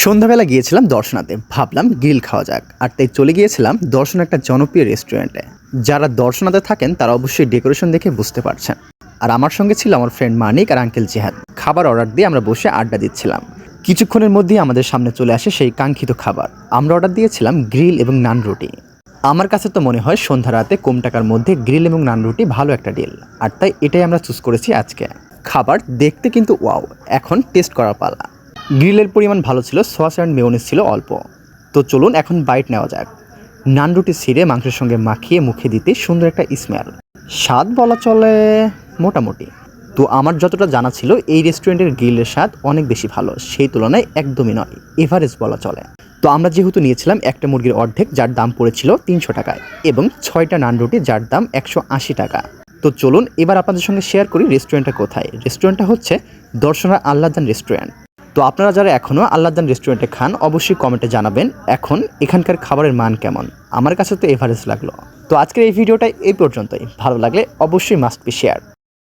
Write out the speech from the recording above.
সন্ধ্যাবেলা গিয়েছিলাম দর্শনাতে, ভাবলাম গ্রিল খাওয়া যাক, আর তাই চলে গিয়েছিলাম দর্শন একটা জনপ্রিয় রেস্টুরেন্টে। যারা দর্শনাতে থাকেন তারা অবশ্যই ডেকোরেশন দেখে বুঝতে পারছেন। আর আমার সঙ্গে ছিল আমার ফ্রেন্ড মানিক আর আঙ্কেল জিহাদ। খাবার অর্ডার দিয়ে আমরা বসে আড্ডা দিচ্ছিলাম। কিছুক্ষণের মধ্যেই আমাদের সামনে চলে আসে সেই কাঙ্ক্ষিত খাবার। আমরা অর্ডার দিয়েছিলাম গ্রিল এবং নান রুটি। আমার কাছে তো মনে হয় সন্ধ্যা রাতে কম টাকার মধ্যে গ্রিল এবং নান রুটি ভালো একটা ডিল, আর তাই এটাই আমরা চুজ করেছি আজকে। খাবার দেখতে কিন্তু ওয়াও, এখন টেস্ট করার পালা। গ্রিলের পরিমাণ ভালো ছিল, সস অ্যান্ড মেয়োনিজ ছিল অল্প। তো চলুন এখন বাইট নেওয়া যাক। নান রুটি ছিঁড়ে মাংসের সঙ্গে মাখিয়ে মুখে দিতে সুন্দর একটা স্মেল। স্বাদ বলা চলে মোটামুটি। তো আমার যতটা জানা ছিল এই রেস্টুরেন্টের গ্রিলের স্বাদ অনেক বেশি ভালো, সেই তুলনায় একদমই নয়, এভারেজ বলা চলে। তো আমরা যেহেতু নিয়েছিলাম একটা মুরগির অর্ধেক, যার দাম পড়েছিল 300 টাকায়, এবং 6টা নান রুটি যার দাম 180 টাকা। তো চলুন এবার আপনাদের সঙ্গে শেয়ার করি রেস্টুরেন্টটা কোথায়। রেস্টুরেন্টটা হচ্ছে দর্শনা আল্লাহদান রেস্টুরেন্ট। তো আপনারা যারা এখনও আল্লাহদান রেস্টুরেন্টে খান অবশ্যই কমেন্টে জানাবেন এখন এখানকার খাবারের মান কেমন। আমার কাছে তো এভারেজ লাগলো। তো আজকের এই ভিডিওটা এই পর্যন্তই। ভালো লাগলে অবশ্যই মাস্ট বি শেয়ার।